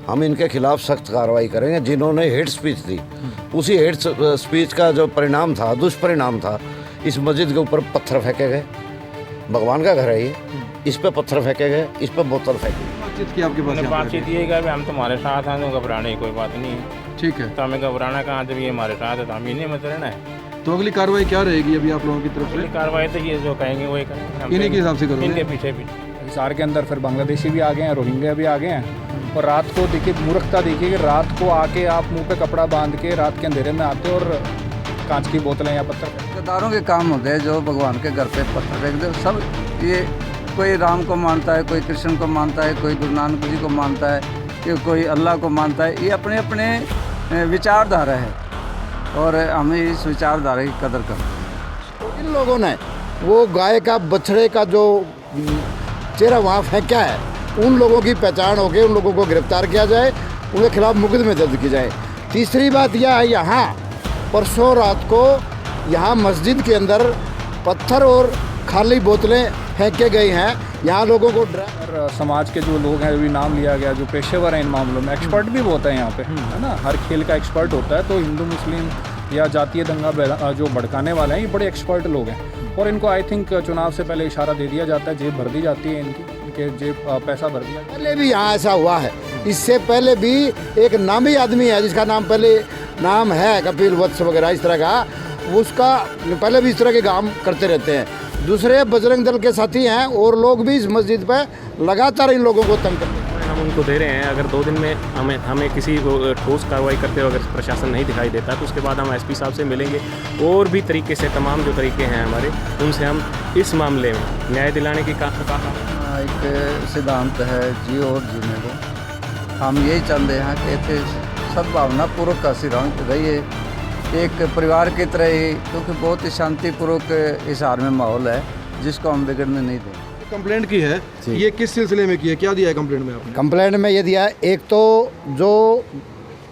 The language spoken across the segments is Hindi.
हम इनके खिलाफ सख्त कार्रवाई करेंगे। जिन्होंने हेट स्पीच दी, उसी हेट स्पीच का जो परिणाम था, दुष्परिणाम था, इस मस्जिद के ऊपर पत्थर फेंके गए। भगवान का घर है ये, इस पे पत्थर फेंके गए, इस पे बोतल फेंकी। बातचीत की आपके पास? बातचीत ये है कि हम तुम्हारे साथ हैं, तो घबराने की कोई बात नहीं है। ठीक है, तो हमें घबराना कहाँ, जब ये हमारे साथ है तो हम इन्हीं में तो रहना है। तो अगली कार्रवाई क्या रहेगी अभी आप लोगों की तरफ से? कार्रवाई तो ये जो कहेंगे वही करेंगे, हम इन्हीं के हिसाब से करोगे? इनके पीछे भी। हिसार के अंदर फिर बांग्लादेशी भी आ गए हैं, रोहिंग्या भी आ गए हैं। और रात को देखिए, मूर्खता देखिए कि रात को आके आप मुंह पे कपड़ा बांध के रात के अंधेरे में आते और कांच की बोतलें या पत्थर। ठेकेदारों के काम होते हैं जो भगवान के घर पे पत्थर फेंक दे। सब ये कोई राम को मानता है, कोई कृष्ण को मानता है, कोई गुरु नानक जी को मानता है, कि कोई अल्लाह को मानता है। ये अपने अपने विचारधारा है और हमें इस विचारधारा की कदर करते हैं। इन लोगों ने वो गाय का बछड़े का जो चेहरा वहाँ फेंका है, उन लोगों की पहचान हो गई, उन लोगों को गिरफ्तार किया जाए, उनके खिलाफ मुकदमे दर्ज की जाए। तीसरी बात यह है, यहाँ परसों रात को यहाँ मस्जिद के अंदर पत्थर और खाली बोतलें फेंके गई हैं। यहाँ लोगों को और समाज के जो लोग हैं, अभी नाम लिया गया, जो पेशेवर हैं इन मामलों में, एक्सपर्ट भी बहुत है यहाँ पे, है ना। हर खेल का एक्सपर्ट होता है। तो हिंदू मुस्लिम या जातीय दंगा जो भड़काने वाले हैं, ये बड़े एक्सपर्ट लोग हैं। और इनको आई थिंक चुनाव से पहले इशारा दे दिया जाता है, जेब भर दी जाती है इनके जेब पैसा भर दिया। पहले भी यहाँ ऐसा हुआ है। इससे पहले भी एक नामी आदमी है जिसका नाम है कपिल वत्स वगैरह इस तरह का, उसका पहले भी इस तरह के काम करते रहते हैं। दूसरे बजरंग दल के साथी हैं और लोग भी इस मस्जिद पर लगातार इन लोगों को तंग करते हैं। हम उनको दे रहे हैं, अगर 2 दिन में हमें किसी को ठोस कार्रवाई करते हुए अगर प्रशासन नहीं दिखाई देता तो उसके बाद हम एसपी साहब से मिलेंगे। और भी तरीके से तमाम जो तरीके हैं हमारे, उनसे हम इस मामले में न्याय दिलाने की एक सिद्धांत है जियो और जीने को। हम यही चाहते हैं कि इतने सद्भावना पूर्वक हंसी रहिए, एक परिवार की तरह ही, क्योंकि बहुत ही शांतिपूर्वक हिसार में माहौल है जिसको हम बिगड़ने नहीं देंगे। कंप्लेंट की है, ये किस सिलसिले में की है, क्या दिया है कंप्लेंट में आपने? कंप्लेंट में ये दिया है, एक तो जो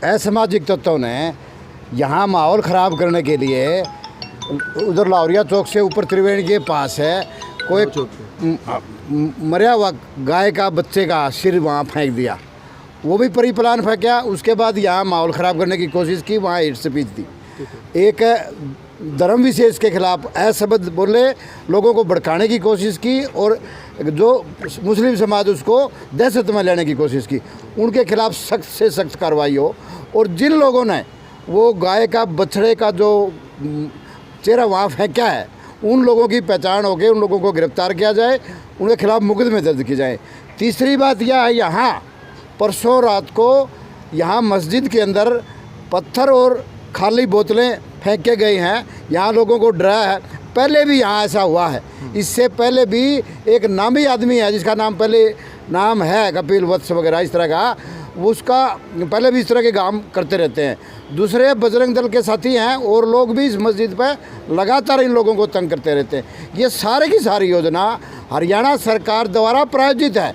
असामाजिक तत्वों ने यहाँ माहौल ख़राब करने के लिए उधर लाहौरिया चौक से ऊपर त्रिवेणी के पास है, कोई मरा हुआ गाय का बच्चे का सिर वहाँ फेंक दिया, वो भी परी प्लान फेंका। उसके बाद यहाँ माहौल ख़राब करने की कोशिश की, वहाँ हेट स्पीच दी। एक धर्म विशेष के खिलाफ अशब्द बोले, लोगों को भड़काने की कोशिश की और जो मुस्लिम समाज उसको दहशत में लेने की कोशिश की। उनके खिलाफ सख्त से सख्त कार्रवाई हो। और जिन लोगों ने वो गाय का बछड़े का जो चेहरा वहाँ फेंका है, उन लोगों की पहचान हो गई, उन लोगों को गिरफ्तार किया जाए, उनके खिलाफ मुकदमे दर्ज की जाए। तीसरी बात यह है, यहाँ परसों रात को यहाँ मस्जिद के अंदर पत्थर और खाली बोतलें फेंके गई हैं। यहाँ लोगों को डराया है। पहले भी यहाँ ऐसा हुआ है। इससे पहले भी एक नामी आदमी है जिसका नाम है कपिल वत्स वगैरह इस तरह का, उसका पहले भी इस तरह के काम करते रहते हैं। दूसरे बजरंग दल के साथी हैं और लोग भी इस मस्जिद पर लगातार इन लोगों को तंग करते रहते हैं। ये सारे की सारी योजना हरियाणा सरकार द्वारा प्रायोजित है।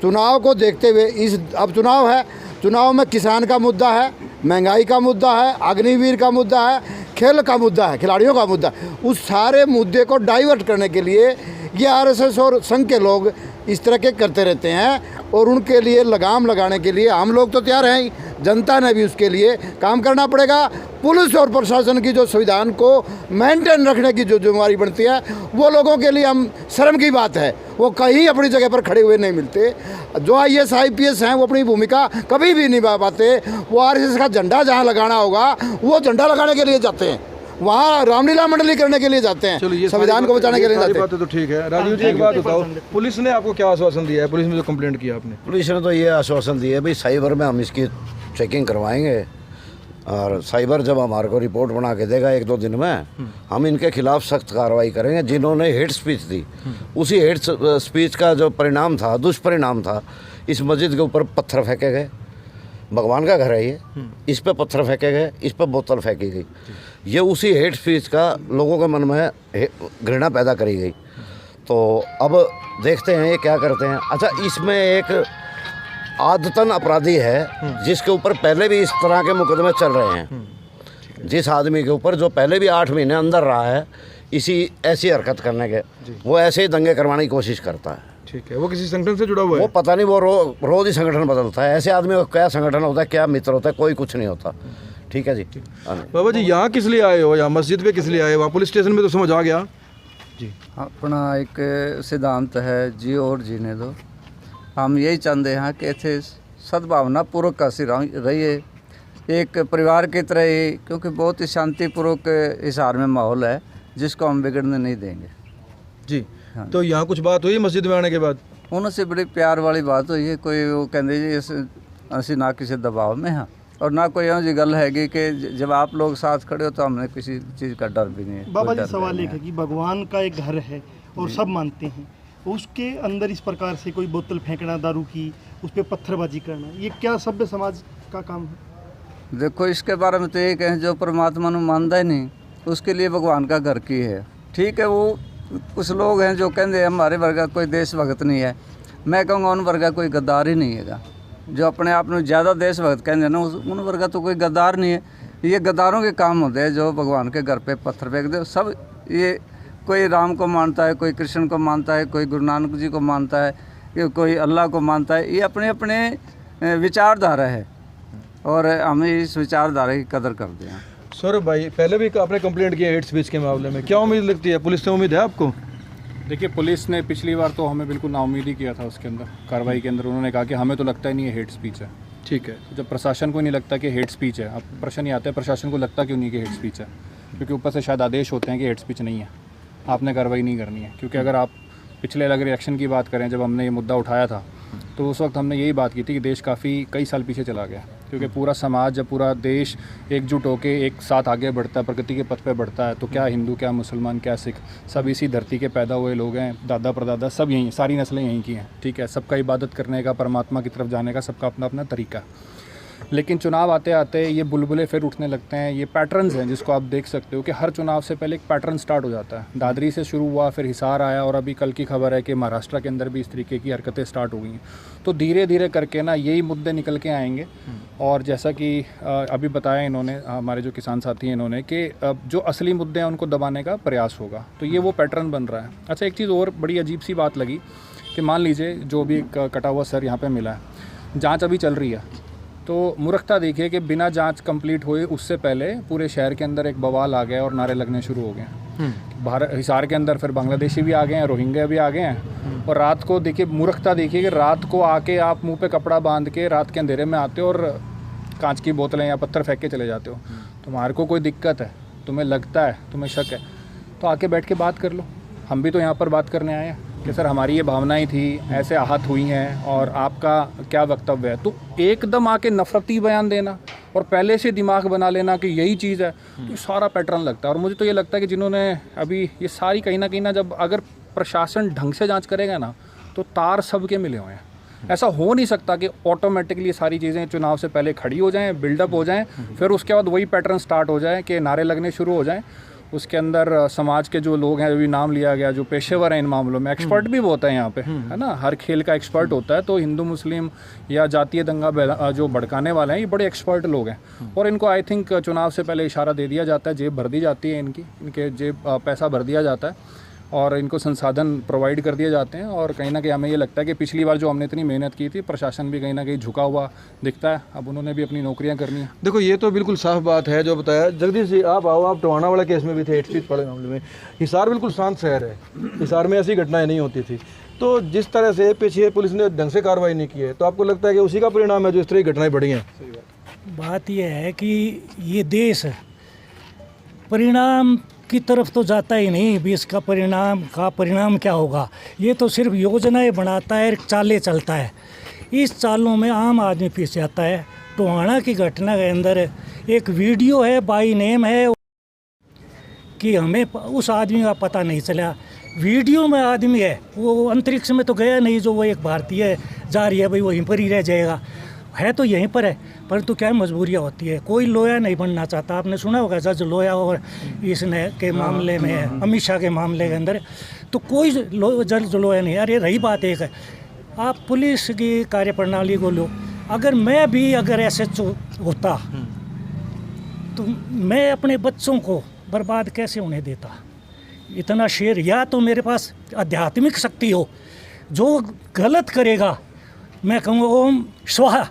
चुनाव को देखते हुए अब चुनाव है, चुनाव में किसान का मुद्दा है, महंगाई का मुद्दा है, अग्निवीर का मुद्दा है, खेल का मुद्दा है, खिलाड़ियों का मुद्दा है। उस सारे मुद्दे को डाइवर्ट करने के लिए ये आरएसएस और संघ के लोग इस तरह के करते रहते हैं। और उनके लिए लगाम लगाने के लिए हम लोग तो तैयार हैं ही, जनता ने भी उसके लिए काम करना पड़ेगा। पुलिस और प्रशासन की जो संविधान को मेंटेन रखने की जो जिम्मेदारी बनती है, वो लोगों के लिए हम शर्म की बात है, वो कहीं अपनी जगह पर खड़े हुए नहीं मिलते। जो IAS IPS हैं वो अपनी भूमिका कभी भी निभा पाते। वो आरएसएस का झंडा जहाँ लगाना होगा वो झंडा लगाने के लिए जाते हैं, वहाँ रामलीला मंडली करने के लिए जाते हैं, संविधान को बचाने के लिए जाते हैं। बातें तो ठीक है। राजीव जी, एक बात बताओ, पुलिस ने आपको क्या आश्वासन दिया है? पुलिस में जो कंप्लेंट किया आपने? पुलिस ने तो ये आश्वासन दिया है भाई साइबर में हम इसकी चेकिंग करवाएंगे, और साइबर जब हमारे को रिपोर्ट बना के देगा 1-2 दिन में, हम इनके खिलाफ सख्त कार्रवाई करेंगे। जिन्होंने हेट स्पीच दी, उसी हेट स्पीच का जो परिणाम था, दुष्परिणाम था, इस मस्जिद के ऊपर पत्थर फेंके गए। भगवान का घर है ये, इस पे पत्थर फेंके गए, इस पे बोतल फेंकी गई। ये उसी हेट स्पीच का लोगों के मन में घृणा पैदा करी गई। तो अब देखते हैं ये क्या करते हैं। अच्छा, इसमें एक आदतन अपराधी है जिसके ऊपर पहले भी इस तरह के मुकदमे चल रहे हैं। जिस आदमी के ऊपर जो पहले भी 8 महीने अंदर रहा है ऐसी हरकत करने के, वो ऐसे ही दंगे करवाने की कोशिश करता है। ठीक है, वो किसी संगठन से जुड़ा हुआ वो है? पता नहीं, वो रोज ही संगठन बदलता है। ऐसे आदमी का क्या संगठन होता है, क्या मित्र होता है, कोई कुछ नहीं होता। ठीक है जी। हाँ जी। बाबा जी यहाँ किस लिए आए हो, यहाँ मस्जिद पे किस लिए आए हो? वहाँ पुलिस स्टेशन में तो समझ आ गया जी। अपना एक सिद्धांत है, जियो और जीने दो। हम यही चाहते हैं कि इतने सद्भावना पूर्वक हंसी रहिए, एक परिवार की तरह ही, क्योंकि बहुत ही शांतिपूर्वक हिसार में माहौल है जिसको हम बिगड़ने नहीं देंगे जी। तो यहाँ कुछ बात हुई मस्जिद में आने के बाद? उनसे बड़ी प्यार वाली बात हुई है। कोई वो कहते जी असी ना किसी दबाव में हाँ, और ना कोई ऐसी गल हैगी कि जब आप लोग साथ खड़े हो तो हमने किसी चीज़ का डर भी नहीं है। बाबा जी सवाल एक है कि भगवान का एक घर है और सब मानते हैं, उसके अंदर इस प्रकार से कोई बोतल फेंकना दारू की, उस पर पत्थरबाजी करना, ये क्या सभ्य समाज का काम है? देखो इसके बारे में तो ये कहें, जो परमात्मा को मानता ही नहीं उसके लिए भगवान का घर की है। ठीक है, वो कुछ लोग हैं जो कहते हैं हमारे वर्गा कोई देशभक्त नहीं है। मैं कहूँगा उन वर्गा कोई गद्दार ही नहीं है। जो अपने आप में ज़्यादा देशभक्त कहते हैं ना, उन वर्गा तो कोई गद्दार नहीं है। ये गद्दारों के काम होते हैं जो भगवान के घर पे पत्थर फेंक दे। सब ये कोई राम को मानता है, कोई कृष्ण को मानता है, कोई गुरु नानक जी को मानता है, कोई अल्लाह को मानता है। ये अपने अपने विचारधारा है और हमें इस विचारधारा की कदर करते हैं। सौरभ भाई, पहले भी आपने कंप्लेंट किया हेट स्पीच के मामले में, क्या उम्मीद लगती है? पुलिस से उम्मीद है आपको? देखिए, पुलिस ने पिछली बार तो हमें बिल्कुल नाउम्मीद ही किया था उसके अंदर कार्रवाई के अंदर। उन्होंने कहा कि हमें तो लगता ही नहीं है हेट स्पीच है। ठीक है। जब प्रशासन को नहीं लगता कि हेट स्पीच है, अब प्रश्न ये आता है प्रशासन को लगता क्यों नहीं कि हेट स्पीच है? क्योंकि ऊपर से शायद आदेश होते हैं कि हेट स्पीच नहीं है, आपने कार्रवाई नहीं करनी है। क्योंकि अगर आप पिछले अलग रिएक्शन की बात करें, जब हमने ये मुद्दा उठाया था तो उस वक्त हमने यही बात की थी कि देश काफ़ी कई साल पीछे चला गया। क्योंकि पूरा समाज, जब पूरा देश एकजुट होकर एक साथ आगे बढ़ता है, प्रगति के पथ पे बढ़ता है, तो क्या हिंदू, क्या मुसलमान, क्या सिख, सब इसी धरती के पैदा हुए लोग हैं। दादा परदादा सब यहीं, सारी नस्लें यहीं की हैं। ठीक है, सबका इबादत करने का, परमात्मा की तरफ जाने का सबका अपना अपना तरीका। लेकिन चुनाव आते आते ये बुलबुले फिर उठने लगते हैं। ये पैटर्न्स हैं जिसको आप देख सकते हो कि हर चुनाव से पहले एक पैटर्न स्टार्ट हो जाता है। दादरी से शुरू हुआ, फिर हिसार आया, और अभी कल की खबर है कि महाराष्ट्र के अंदर भी इस तरीके की हरकतें स्टार्ट हो गई हैं। तो धीरे धीरे करके ना यही मुद्दे निकल के आएंगे। और जैसा कि अभी बताया इन्होंने, हमारे जो किसान साथी हैं, इन्होंने कि जो असली मुद्दे हैं उनको दबाने का प्रयास होगा। तो ये वो पैटर्न बन रहा है। अच्छा, एक चीज़ और बड़ी अजीब सी बात लगी कि मान लीजिए जो भी कटा हुआ सर यहाँ पर मिला है, जाँच अभी चल रही है, तो मूर्खता देखिए कि बिना जांच कंप्लीट हुए उससे पहले पूरे शहर के अंदर एक बवाल आ गया और नारे लगने शुरू हो गए। भारत हिसार के अंदर फिर बांग्लादेशी भी आ गए हैं, रोहिंग्या भी आ गए हैं। और रात को देखिए, मूर्खता देखिए कि रात को आके आप मुंह पे कपड़ा बांध के रात के अंधेरे में आते हो और कांच की बोतलें या पत्थर फेंक के चले जाते हो। तुम्हारे को कोई दिक्कत है, तुम्हें लगता है, तुम्हें शक है, तो आके बैठ के बात कर लो। हम भी तो यहाँ पर बात करने आए हैं कि सर हमारी ये भावनाएं थी, ऐसे आहत हुई हैं और आपका क्या वक्तव्य है। तो एकदम आके नफरती बयान देना और पहले से दिमाग बना लेना कि यही चीज़ है, तो सारा पैटर्न लगता है। और मुझे तो ये लगता है कि जिन्होंने अभी ये सारी कहीं ना जब अगर प्रशासन ढंग से जांच करेगा ना, तो तार सबके मिले हुए हैं। ऐसा हो नहीं सकता कि ऑटोमेटिकली सारी चीज़ें चुनाव से पहले खड़ी हो जाएं, बिल्डअप हो जाएं, फिर उसके बाद वही पैटर्न स्टार्ट हो जाए कि नारे लगने शुरू हो जाएं। उसके अंदर समाज के जो लोग हैं, जो भी नाम लिया गया, जो पेशेवर हैं इन मामलों में, एक्सपर्ट भी बहुत है यहाँ पे, है ना, हर खेल का एक्सपर्ट होता है। तो हिंदू मुस्लिम या जातीय दंगा जो भड़काने वाले हैं, ये बड़े एक्सपर्ट लोग हैं। और इनको आई थिंक चुनाव से पहले इशारा दे दिया जाता है, जेब भर दी जाती है इनके जेब पैसा भर दिया जाता है और इनको संसाधन प्रोवाइड कर दिए जाते हैं। और कहीं ना कहीं हमें ये लगता है कि पिछली बार जो हमने इतनी मेहनत की थी, प्रशासन भी कहीं ना कहीं झुका हुआ दिखता है। अब उन्होंने भी अपनी नौकरियां करनी है। देखो, ये तो बिल्कुल साफ बात है जो बताया। जगदीश जी, आप आओ, आप टोहाना वाला केस में भी थे, हेट स्पीच वाले मामले में। हिसार बिल्कुल शांत शहर है, हिसार में ऐसी घटनाएं नहीं होती थी। तो जिस तरह से पीछे पुलिस ने ढंग से कार्रवाई नहीं की है, तो आपको लगता है कि उसी का परिणाम है जो इस तरह की घटनाएं बढ़ी हैं? बात यह है कि ये देश परिणाम की तरफ तो जाता ही नहीं, भी इसका परिणाम क्या होगा। ये तो सिर्फ योजनाएं बनाता है, चालें चलता है। इस चालों में आम आदमी पीछे आता है। टोहाना की घटना के अंदर एक वीडियो है, बाई नेम है, कि हमें उस आदमी का पता नहीं चला। वीडियो में आदमी है, वो अंतरिक्ष में तो गया नहीं, जो वो एक भारतीय जा रही है, भाई वहीं पर ही रह जाएगा, है तो यहीं पर है। परंतु क्या मजबूरियाँ होती है, कोई लोया नहीं बनना चाहता। आपने सुना होगा जज लोया और इसने के मामले में, अमित शाह के मामले के अंदर, तो कोई जज लोया नहीं। अरे रही बात एक है, आप पुलिस की कार्यप्रणाली को लो, अगर ऐसे होता तो मैं अपने बच्चों को बर्बाद कैसे होने देता। इतना शेर, या तो मेरे पास आध्यात्मिक शक्ति हो, जो गलत करेगा मैं कहूँगा ओम स्वाहा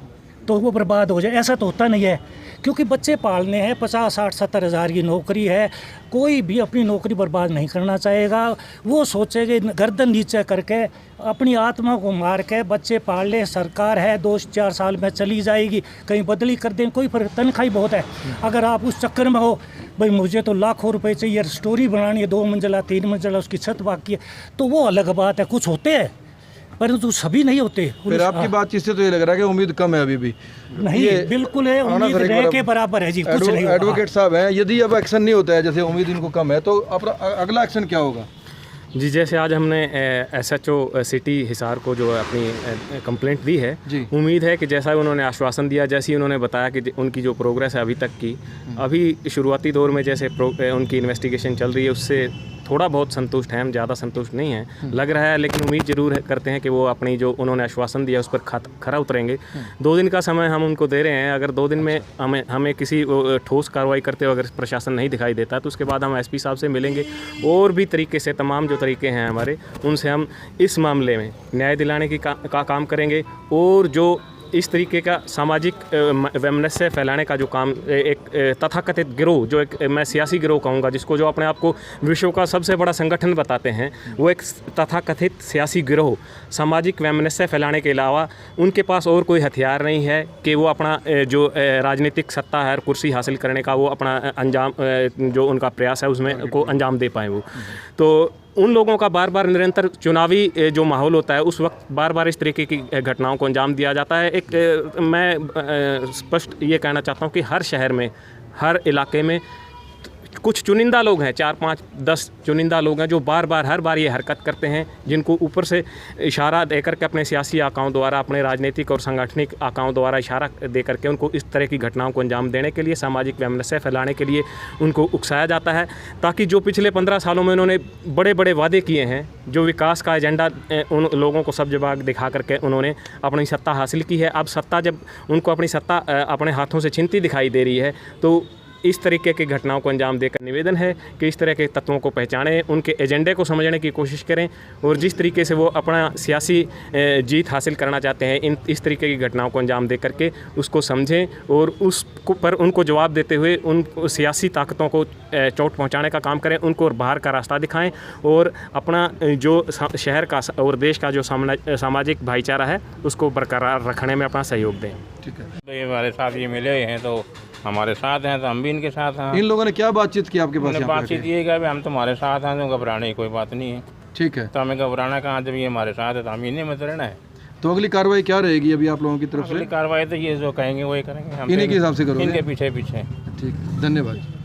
तो वो बर्बाद हो जाए। ऐसा तो होता नहीं है, क्योंकि बच्चे पालने हैं, 50, 60, 70 हज़ार की नौकरी है। कोई भी अपनी नौकरी बर्बाद नहीं करना चाहेगा। वो सोचेगा गर्दन नीचे करके अपनी आत्मा को मार के बच्चे पाल ले। सरकार है 2-4 साल में चली जाएगी, कहीं बदली कर दें, कोई फर्क, तनख्वाही बहुत है। अगर आप उस चक्कर में हो भाई मुझे तो लाखों रुपए चाहिए, स्टोरी बनानी है 2 मंजिला 3 मंजिला, उसकी छत बाकी है, तो वो अलग बात है। कुछ होते हैं परंतु सभी नहीं होते। फिर आपकी बातचीत से तो ये लग रहा है कि उम्मीद कम है अभी भी। नहीं, बिल्कुल है, उम्मीद रह के बराबर है जी, कुछ नहीं होगा। एडवोकेट साहब हैं, यदि अब एक्शन नहीं होता है, जैसे उम्मीद इनको कम है, तो अपना अगला एक्शन क्या होगा? जी, जैसे आज हमने SHO सिटी हिसार को जो अपनी कंप्लेंट दी है, उम्मीद है कि जैसा उन्होंने आश्वासन दिया, जैसे ही उन्होंने बताया कि उनकी जो प्रोग्रेस है अभी तक की, अभी शुरुआती दौर में जैसे उनकी इन्वेस्टिगेशन चल रही है उससे थोड़ा बहुत संतुष्ट हैं, हम ज़्यादा संतुष्ट नहीं हैं लग रहा है, लेकिन उम्मीद ज़रूर करते हैं कि वो अपनी जो उन्होंने आश्वासन दिया उस पर खरा उतरेंगे। 2 दिन का समय हम उनको दे रहे हैं। अगर 2 दिन में हमें किसी ठोस कार्रवाई करते हुए अगर प्रशासन नहीं दिखाई देता तो उसके बाद हम SP साहब से मिलेंगे और भी तरीके से तमाम जो तरीके हैं हमारे, उनसे हम इस मामले में न्याय दिलाने की का काम करेंगे। और जो इस तरीके का सामाजिक वैमनस्य फैलाने का जो काम एक तथाकथित गिरोह, जो एक मैं सियासी गिरोह कहूँगा, जिसको जो अपने आप को विश्व का सबसे बड़ा संगठन बताते हैं, वो एक तथाकथित सियासी गिरोह सामाजिक वैमनस्य फैलाने के अलावा उनके पास और कोई हथियार नहीं है कि वो अपना जो राजनीतिक सत्ता है, कुर्सी हासिल करने का वो अपना अंजाम जो उनका प्रयास है उसमें को अंजाम दे पाएँ। वो तो उन लोगों का बार बार निरंतर चुनावी जो माहौल होता है उस वक्त बार बार इस तरीके की घटनाओं को अंजाम दिया जाता है। एक मैं स्पष्ट ये कहना चाहता हूँ कि हर शहर में, हर इलाके में कुछ चुनिंदा लोग हैं, 4, 5, 10 चुनिंदा लोग हैं जो बार बार हर बार ये हरकत करते हैं, जिनको ऊपर से इशारा देकर के अपने सियासी आकाओं द्वारा, अपने राजनीतिक और सांगठनिक आकाओं द्वारा इशारा दे करके उनको इस तरह की घटनाओं को अंजाम देने के लिए, सामाजिक वैमनस्य फैलाने के लिए उनको उकसाया जाता है, ताकि जो पिछले 15 सालों में उन्होंने बड़े बड़े वादे किए हैं, जो विकास का एजेंडा उन लोगों को सब जगह दिखा करके उन्होंने अपनी सत्ता हासिल की है, अब सत्ता जब उनको अपनी सत्ता अपने हाथों से छिनती दिखाई दे रही है, तो इस तरीके की घटनाओं को अंजाम देकर निवेदन है कि इस तरह के तत्वों को पहचानें, उनके एजेंडे को समझने की कोशिश करें और जिस तरीके से वो अपना सियासी जीत हासिल करना चाहते हैं, इस तरीके की घटनाओं को अंजाम दे करके उसको समझें और उसको पर उनको जवाब देते हुए उन सियासी ताकतों को चोट पहुंचाने का काम करें, उनको बाहर का रास्ता दिखाएं और अपना जो शहर का और देश का जो सामाजिक भाईचारा है उसको बरकरार रखने में अपना सहयोग दें। ठीक है, तो ये हमारे साथ ये मिले हैं तो हमारे साथ हैं, तो हम भी इनके साथ हैं। इन लोगों ने क्या बातचीत की आपके पास? बातचीत ये कि हम तुम्हारे साथ हैं, तो घबराने की कोई बात नहीं है। ठीक है, तो हमें घबराना कहाँ, जब ये हमारे साथ है तो हम इन्हीं में रहना है। तो अगली कार्रवाई क्या रहेगी अभी आप लोगों की तरफ से? अगली कार्रवाई तो ये जो कहेंगे वही करेंगे, हम इन्हीं के हिसाब से करोगे? इनके पीछे पीछे। ठीक, धन्यवाद।